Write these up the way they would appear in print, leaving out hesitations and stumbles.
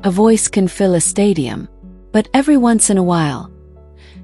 A voice can fill a stadium, but every once in a while,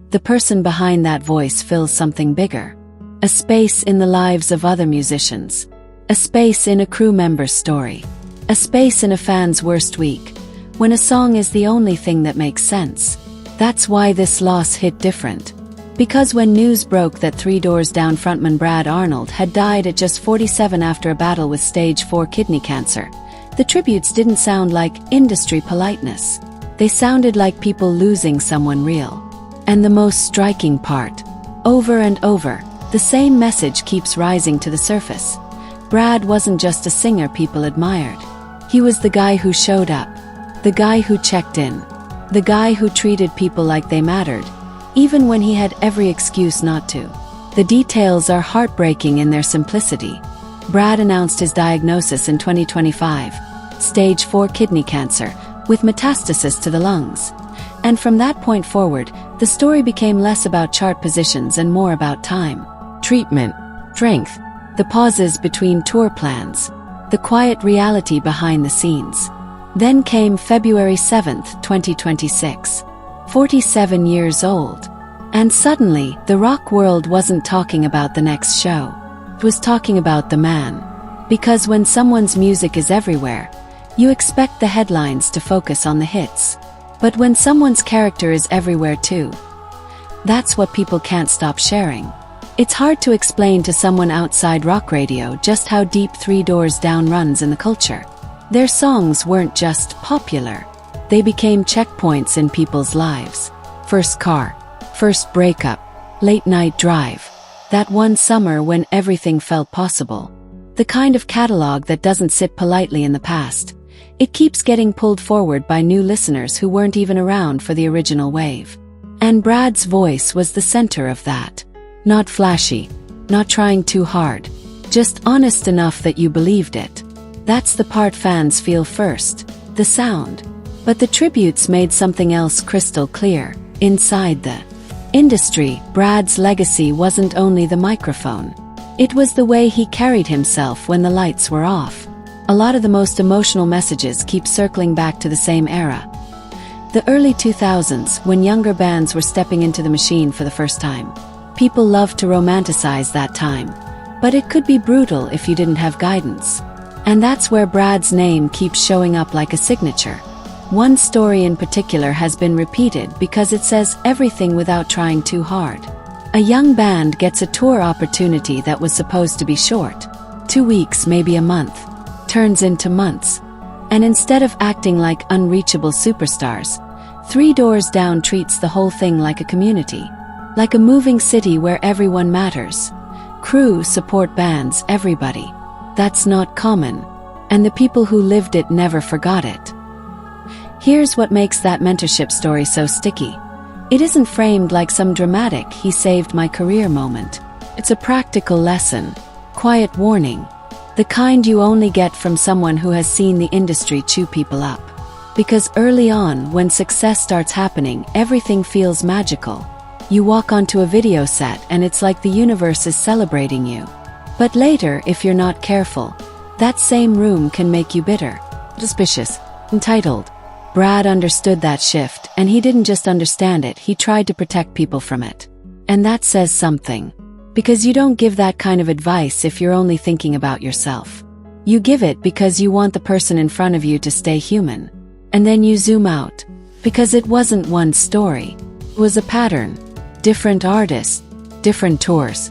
the person behind that voice fills something bigger. A space in the lives of other musicians. A space in a crew member's story. A space in a fan's worst week, when a song is the only thing that makes sense. That's why this loss hit different. Because when news broke that 3 Doors Down frontman Brad Arnold had died at just 47 after a battle with stage 4 kidney cancer, the tributes didn't sound like industry politeness. They sounded like people losing someone real. And the most striking part, over and over, the same message keeps rising to the surface. Brad wasn't just a singer people admired. He was the guy who showed up, the guy who checked in, the guy who treated people like they mattered, even when he had every excuse not to. The details are heartbreaking in their simplicity. Brad announced his diagnosis in 2025, stage 4 kidney cancer, with metastasis to the lungs. And from that point forward, the story became less about chart positions and more about time, treatment, strength, the pauses between tour plans, the quiet reality behind the scenes. Then came February 7, 2026. 47 years old. And suddenly, the rock world wasn't talking about the next show. It was talking about the man. Because when someone's music is everywhere, you expect the headlines to focus on the hits. But when someone's character is everywhere too, that's what people can't stop sharing. It's hard to explain to someone outside rock radio just how deep 3 Doors Down runs in the culture. Their songs weren't just popular. They became checkpoints in people's lives. First car, first breakup, late night drive. That one summer when everything felt possible. The kind of catalog that doesn't sit politely in the past. It keeps getting pulled forward by new listeners who weren't even around for the original wave. And Brad's voice was the center of that. Not flashy, not trying too hard, just honest enough that you believed it. That's the part fans feel first, the sound. But the tributes made something else crystal clear. Inside the industry, Brad's legacy wasn't only the microphone. It was the way he carried himself when the lights were off. A lot of the most emotional messages keep circling back to the same era. The early 2000s, when younger bands were stepping into the machine for the first time. People loved to romanticize that time. But it could be brutal if you didn't have guidance. And that's where Brad's name keeps showing up like a signature. One story in particular has been repeated because it says everything without trying too hard. A young band gets a tour opportunity that was supposed to be short. 2 weeks, maybe a month. Turns into months. And instead of acting like unreachable superstars, 3 Doors Down treats the whole thing like a community. Like a moving city where everyone matters. Crew, support bands, everybody. That's not common. And the people who lived it never forgot it. Here's what makes that mentorship story so sticky. It isn't framed like some dramatic "he saved my career" moment. It's a practical lesson. Quiet warning. The kind you only get from someone who has seen the industry chew people up. Because early on, when success starts happening, everything feels magical. You walk onto a video set and it's like the universe is celebrating you. But later, if you're not careful, that same room can make you bitter, suspicious, entitled. Brad understood that shift, and he didn't just understand it, he tried to protect people from it. And that says something. Because you don't give that kind of advice if you're only thinking about yourself. You give it because you want the person in front of you to stay human. And then you zoom out. Because it wasn't one story. It was a pattern. Different artists. Different tours.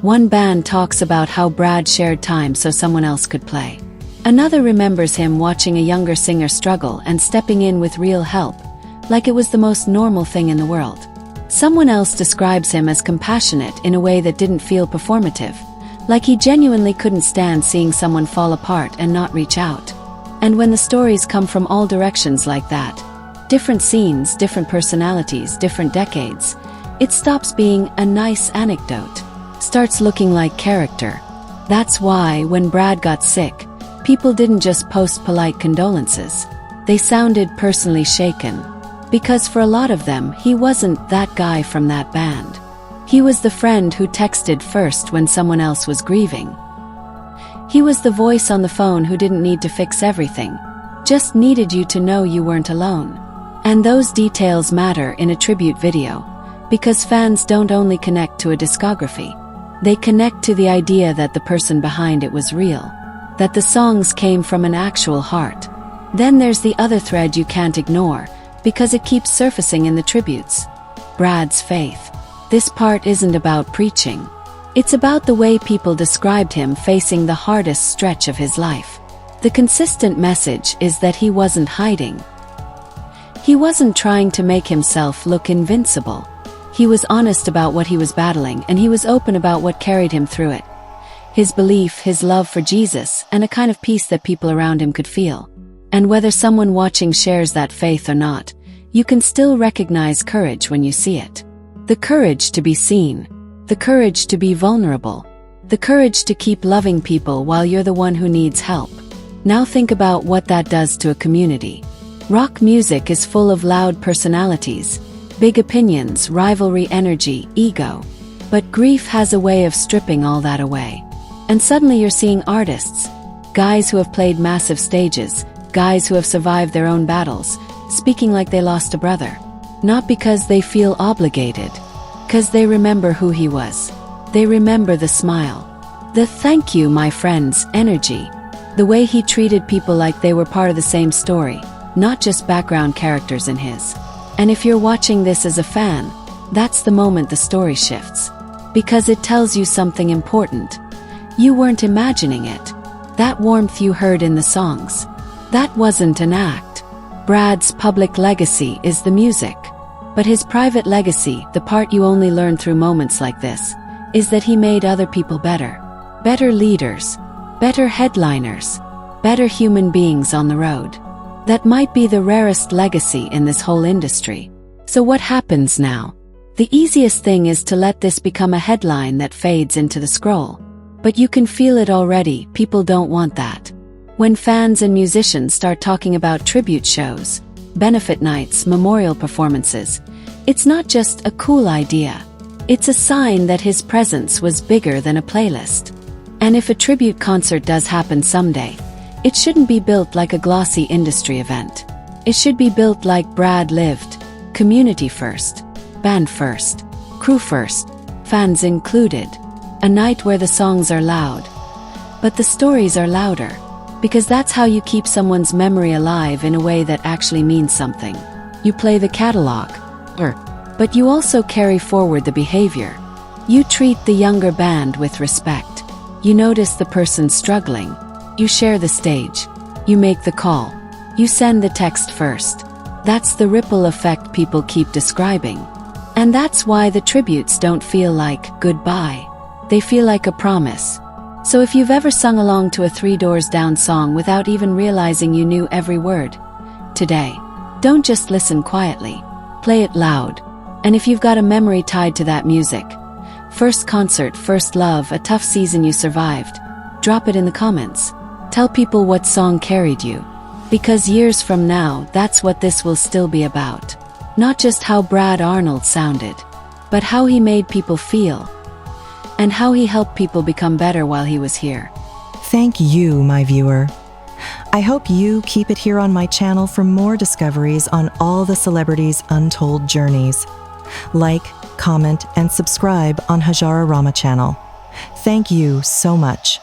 One band talks about how Brad shared time so someone else could play. Another remembers him watching a younger singer struggle and stepping in with real help, like it was the most normal thing in the world. Someone else describes him as compassionate in a way that didn't feel performative, like he genuinely couldn't stand seeing someone fall apart and not reach out. And when the stories come from all directions like that, different scenes, different personalities, different decades, it stops being a nice anecdote, starts looking like character. That's why, when Brad got sick, people didn't just post polite condolences. They sounded personally shaken. Because for a lot of them, he wasn't that guy from that band. He was the friend who texted first when someone else was grieving. He was the voice on the phone who didn't need to fix everything, just needed you to know you weren't alone. And those details matter in a tribute video, because fans don't only connect to a discography, they connect to the idea that the person behind it was real, that the songs came from an actual heart. Then there's the other thread you can't ignore, because it keeps surfacing in the tributes: Brad's faith. This part isn't about preaching. It's about the way people described him facing the hardest stretch of his life. The consistent message is that he wasn't hiding. He wasn't trying to make himself look invincible. He was honest about what he was battling, and he was open about what carried him through it. His belief, his love for Jesus, and a kind of peace that people around him could feel. And whether someone watching shares that faith or not, you can still recognize courage when you see it. The courage to be seen. The courage to be vulnerable. The courage to keep loving people while you're the one who needs help. Now think about what that does to a community. Rock music is full of loud personalities, big opinions, rivalry, energy, ego. But grief has a way of stripping all that away. And suddenly you're seeing artists, guys who have played massive stages, guys who have survived their own battles, speaking like they lost a brother. Not because they feel obligated, because they remember who he was. They remember the smile, the "thank you, my friends" energy, the way he treated people like they were part of the same story, not just background characters in his. And if you're watching this as a fan, that's the moment the story shifts. Because it tells you something important. You weren't imagining it. That warmth you heard in the songs, that wasn't an act. Brad's public legacy is the music. But his private legacy, the part you only learn through moments like this, is that he made other people better. Better leaders, better headliners, better human beings on the road. That might be the rarest legacy in this whole industry. So what happens now? The easiest thing is to let this become a headline that fades into the scroll. But you can feel it already. People don't want that. When fans and musicians start talking about tribute shows, benefit nights, memorial performances, it's not just a cool idea. It's a sign that his presence was bigger than a playlist. And if a tribute concert does happen someday, it shouldn't be built like a glossy industry event. It should be built like Brad lived: community first, band first, crew first, fans included. A night where the songs are loud, but the stories are louder. Because that's how you keep someone's memory alive in a way that actually means something. You play the catalog, but you also carry forward the behavior. You treat the younger band with respect. You notice the person struggling. You share the stage. You make the call. You send the text first. That's the ripple effect people keep describing. And that's why the tributes don't feel like goodbye. They feel like a promise. So if you've ever sung along to a Three Doors Down song without even realizing you knew every word, today, don't just listen quietly. Play it loud. And if you've got a memory tied to that music, first concert, first love, a tough season you survived, drop it in the comments. Tell people what song carried you. Because years from now, that's what this will still be about. Not just how Brad Arnold sounded, but how he made people feel. And how he helped people become better while he was here. Thank you, my viewer. I hope you keep it here on my channel for more discoveries on all the celebrities' untold journeys. Like, comment, and subscribe on Hajara Rama channel. Thank you so much.